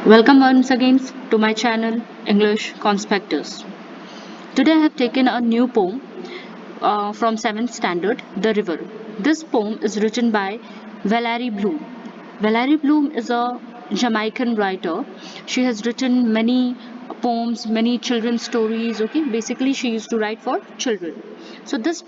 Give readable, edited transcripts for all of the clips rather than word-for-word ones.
Welcome once again to my channel English Conspectors. Today I have taken a new poem from 7th standard, The River. This poem is written by Valerie Bloom. Valerie Bloom is a Jamaican writer. She has written many poems, many children's stories. Okay, basically she used to write for children. So this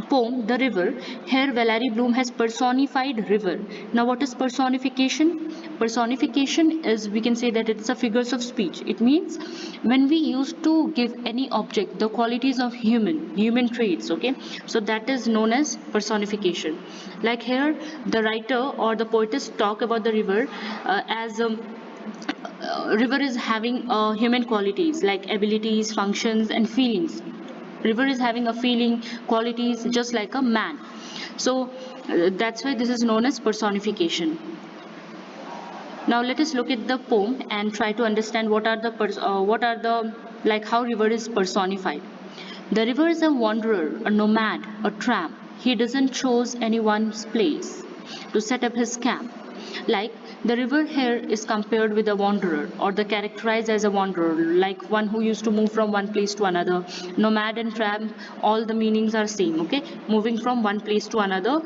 poem, The River, here Valerie Bloom has personified river. Now what is personification? Personification is, we can say that it's a figures of speech. It means when we used to give any object the qualities of human traits, okay, so that is known as personification. Like here the writer or the poetess talk about the river as river is having human qualities like abilities, functions and feelings. River is having a feeling, qualities just like a man. So that's why this is known as personification. Now let us look at the poem and try to understand what are the like how river is personified. The river is a wanderer, a nomad, a tramp. He doesn't choose anyone's place to set up his camp. Like the river here is compared with a wanderer or the characterized as a wanderer, like one who used to move from one place to another. Nomad and tramp, all the meanings are same. Okay, moving from one place to another.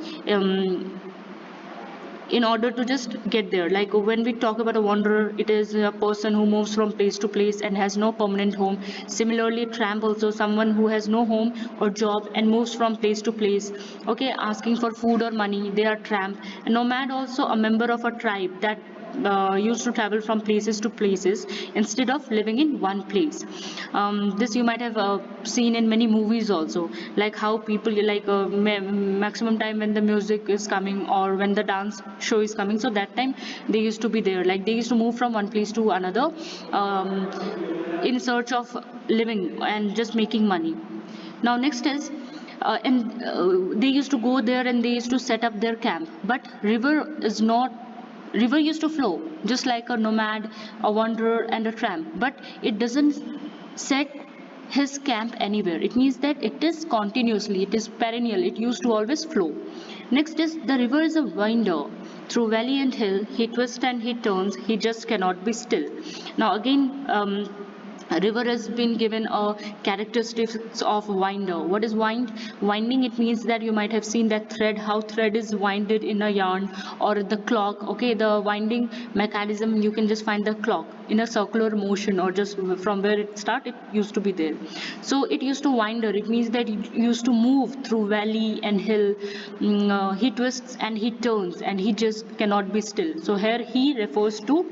In order to just get there, like when we talk about a wanderer, it is a person who moves from place to place and has no permanent home. Similarly tramp also someone who has no home or job and moves from place to place, okay, asking for food or money, they are tramp. A nomad also a member of a tribe that used to travel from places to places instead of living in one place. This you might have seen in many movies also, like how people like maximum time when the music is coming or when the dance show is coming, so that time they used to be there, like they used to move from one place to another um, in search of living and just making money. Now next is and they used to go there and they used to set up their camp, but river used to flow just like a nomad, a wanderer and a tramp, but it doesn't set his camp anywhere. It means that it is continuously, it is perennial, it used to always flow. Next is the river is a winder through valley and hill, he twists and he turns, he just cannot be still. Now again a river has been given a characteristics of winder. What is winding? It means that you might have seen that thread, how thread is winded in a yarn, or the clock, okay, the winding mechanism, you can just find the clock in a circular motion, or just from where it start it used to be there. So it used to winder, it means that it used to move through valley and hill. He twists and he turns and he just cannot be still. So here he refers to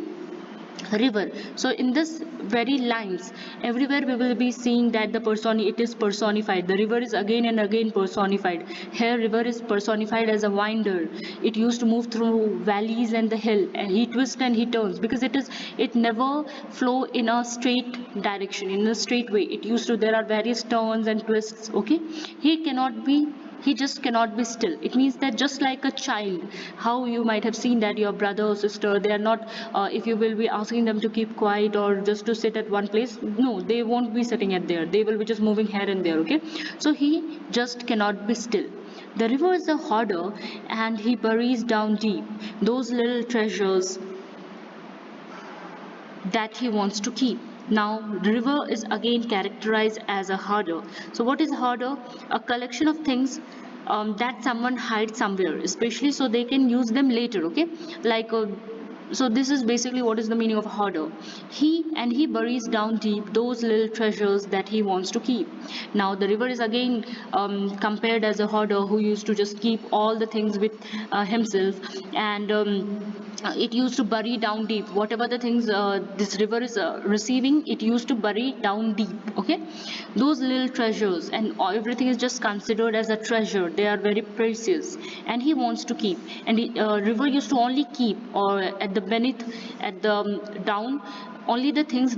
river. So in this very lines, everywhere we will be seeing that the person, it is personified, the river is again and again personified. Here river is personified as a winder, it used to move through valleys and the hill, and he twists and he turns because it never flow in a straight direction, in a straight way. It used to, there are various turns and twists, okay. He cannot be, he just cannot be still. It means that just like a child, how you might have seen that your brother or sister, they are not if you will be asking them to keep quiet or just to sit at one place, no, they won't be sitting at there, they will be just moving here and there, okay. So he just cannot be still. The river is a hoarder and he buries down deep those little treasures that he wants to keep. Now, the river is again characterized as a hoarder. So, what is a hoarder? A collection of things that someone hides somewhere, especially so they can use them later. Okay, like so this is basically what is the meaning of a hoarder. He buries down deep those little treasures that he wants to keep. Now, the river is again compared as a hoarder who used to just keep all the things with himself, and it used to bury down deep whatever the things this river is receiving, it used to bury down deep, okay, those little treasures, and everything is just considered as a treasure, they are very precious and he wants to keep. And the river used to only keep or at the beneath, at the down, only the things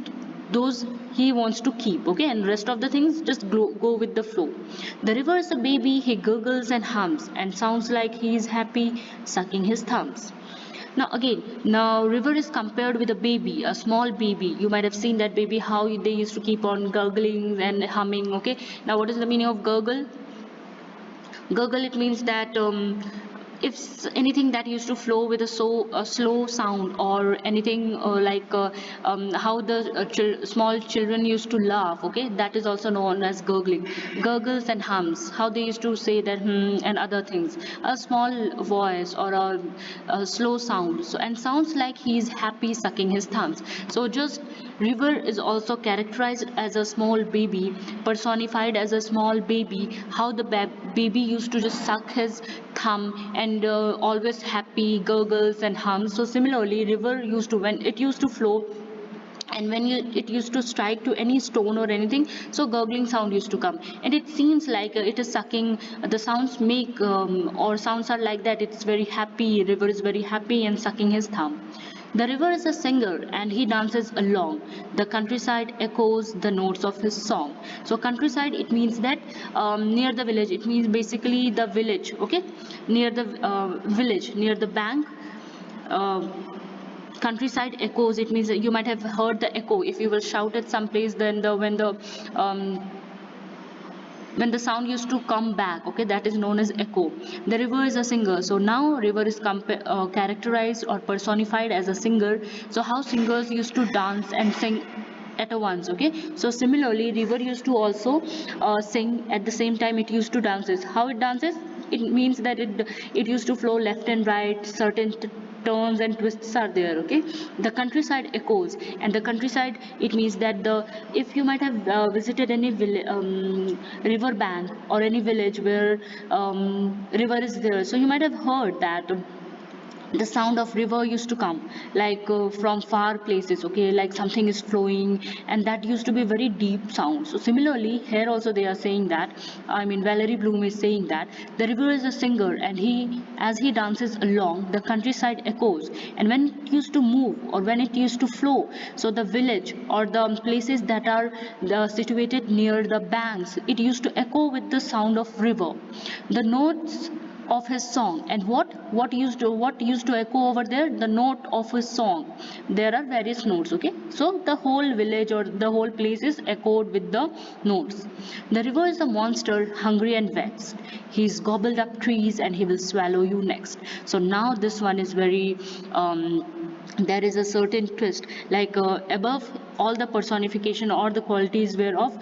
those he wants to keep, okay, and rest of the things just go with the flow. The river is a baby, he gurgles and hums and sounds like he is happy sucking his thumbs. Now again, now river is compared with a baby, a small baby. You might have seen that baby how they used to keep on gurgling and humming. Okay. Now what is the meaning of gurgle? Gurgle, it means that anything that used to flow with a slow sound, or anything how the small children used to laugh, okay, that is also known as gurgling. Gurgles and hums, how they used to say that and other things, a small voice or a slow sound, so and sounds like he's happy sucking his thumbs. So just river is also characterized as a small baby, personified as a small baby, how the baby used to just suck his thumb and always happy, gurgles and hums. So similarly, river used to, when it used to flow, and when it used to strike to any stone or anything, so gurgling sound used to come, and it seems like it is sucking. The sounds make or sounds are like that, it's very happy, river is very happy and sucking his thumb. The river is a singer and he dances along. The countryside echoes the notes of his song. So countryside, it means that near the village, it means basically the village, okay, near the village, near the bank. uh, Countryside echoes, it means that you might have heard the echo. If you will shout at some place, then um, when the sound used to come back, okay, that is known as echo. The river is a singer, so now river is characterized or personified as a singer. So how singers used to dance and sing at a once, okay. So similarly, river used to also sing at the same time it used to dances. How it dances, it means that it used to flow left and right, certain turns and twists are there, okay. The countryside echoes, and the countryside, it means that the, if you might have visited any river bank or any village where river is there, so you might have heard that the sound of river used to come from far places, okay, like something is flowing, and that used to be very deep sound. So similarly here also they are saying that, I mean Valerie Bloom is saying that the river is a singer, and he, as he dances along, the countryside echoes, and when it used to move or when it used to flow, so the village or the places that are situated near the banks, it used to echo with the sound of river, the notes of his song. And what used to echo over there, the note of his song. There are various notes, okay, so the whole village or the whole place is echoed with the notes. The river is a monster, hungry and vexed. He's gobbled up trees and he will swallow you next. So now this one is very there is a certain twist, above all the personification or the qualities were of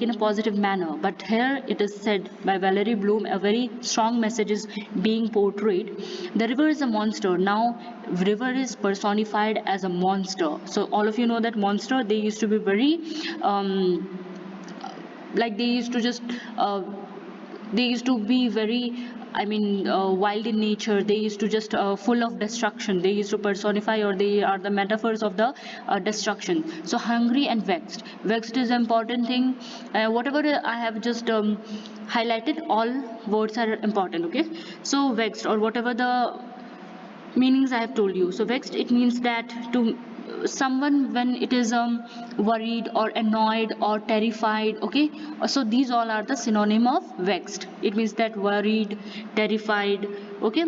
in a positive manner, but here it is said by Valerie Bloom, a very strong message is being portrayed. The river is a monster. Now river is personified as a monster. So all of you know that monster, they used to be very they used to just they used to be very, wild in nature. They used to just full of destruction. They used to personify, or they are the metaphors of the destruction. So hungry and vexed. Vexed is an important thing. Whatever I have just highlighted, all words are important, okay. So vexed, or whatever the meanings I have told you. So vexed, it means that to someone when it is worried or annoyed or terrified, okay. So these all are the synonym of vexed. It means that worried, terrified, okay,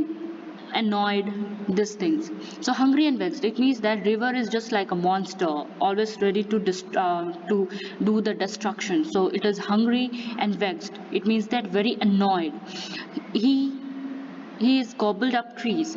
annoyed, these things. So hungry and vexed, it means that river is just like a monster, always ready to do the destruction. So it is hungry and vexed, it means that very annoyed. he he is gobbled up trees.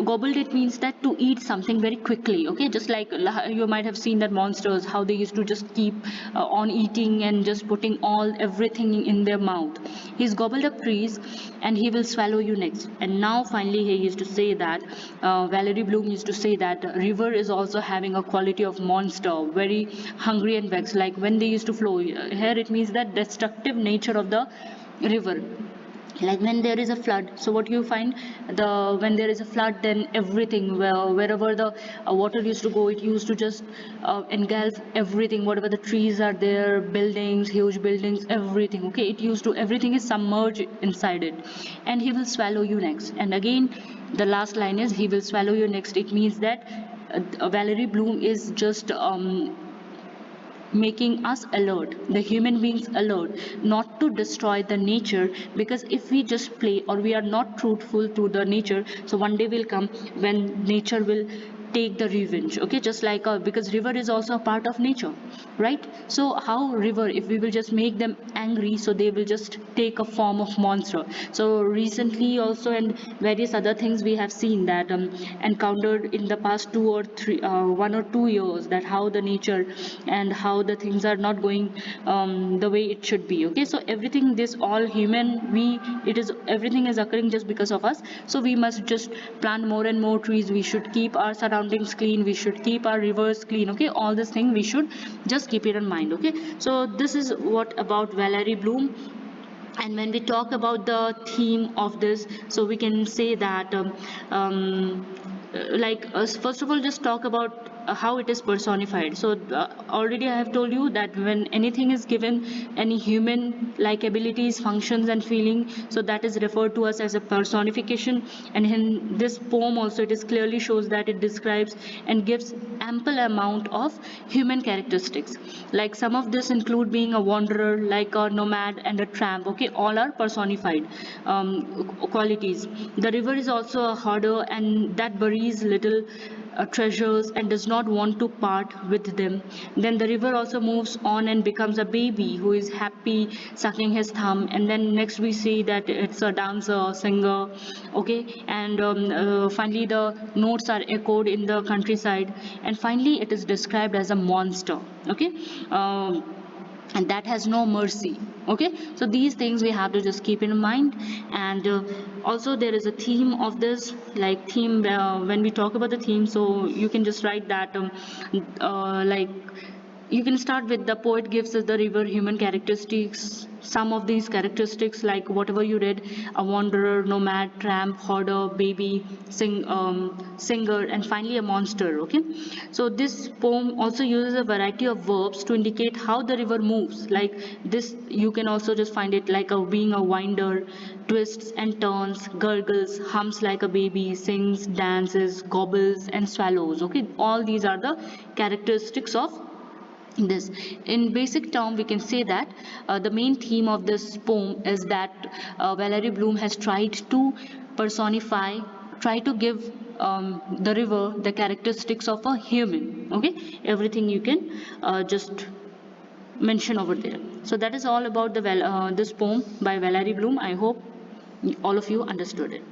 Gobbled, it means that to eat something very quickly, okay, just like you might have seen that monsters, how they used to just keep on eating and just putting all everything in their mouth. He's gobbled up trees and he will swallow you next. And now finally he used to say that Valerie Bloom used to say that river is also having a quality of monster, very hungry and vexed, like when they used to flow. Here it means that destructive nature of the river. Like when there is a flood, so what you find, when there is a flood, then everything, wherever the water used to go, it used to just engulf everything, whatever the trees are there, buildings, huge buildings, everything, okay, it used to, everything is submerged inside it. And he will swallow you next. And again, the last line is he will swallow you next. It means that Valerie Bloom is just making us alert, the human beings alert, not to destroy the nature. Because if we just play or we are not truthful to the nature, so one day will come when nature will take the revenge. Okay, just like because river is also a part of nature, right? So how river, if we will just make them angry, so they will just take a form of monster. So recently also, and various other things we have seen that encountered in the past 1 or 2 years, that how the nature and how the things are not going the way it should be. Okay, so everything, this all human, we, it is, everything is occurring just because of us. So we must just plant more and more trees, we should keep our surroundings clean, we should keep our rivers clean. Okay, all this thing we should just keep it in mind. Okay, so this is what about Valerie Bloom. And when we talk about the theme of this, so we can say that like first of all, just talk about how it is personified. So already I have told you that when anything is given any human like abilities, functions and feeling, so that is referred to us as a personification. And in this poem also, it is clearly shows that it describes and gives ample amount of human characteristics. Like some of this include being a wanderer, like a nomad and a tramp. Okay, all are personified qualities. The river is also a hoarder, and that buries little treasures and does not want to part with them. Then the river also moves on and becomes a baby who is happy sucking his thumb. And then next we see that it's a dancer, singer. Okay, and finally the notes are echoed in the countryside. And finally it is described as a monster. Okay, and that has no mercy. Okay, so these things we have to just keep in mind. And also there is a theme of this, like theme, when we talk about the theme, so you can just write that like you can start with the poet gives us the river human characteristics, some of these characteristics like whatever you read: a wanderer, nomad, tramp, hoarder, baby, singer, and finally a monster. Okay, so this poem also uses a variety of verbs to indicate how the river moves. Like this, you can also just find it like a being a winder, twists and turns, gurgles, hums like a baby, sings, dances, gobbles, and swallows. Okay, all these are the characteristics of this. In basic term, we can say that the main theme of this poem is that Valerie Bloom has tried to personify, try to give the river the characteristics of a human. Okay, everything you can just mention over there. So that is all about the this poem by Valerie Bloom. I hope all of you understood it.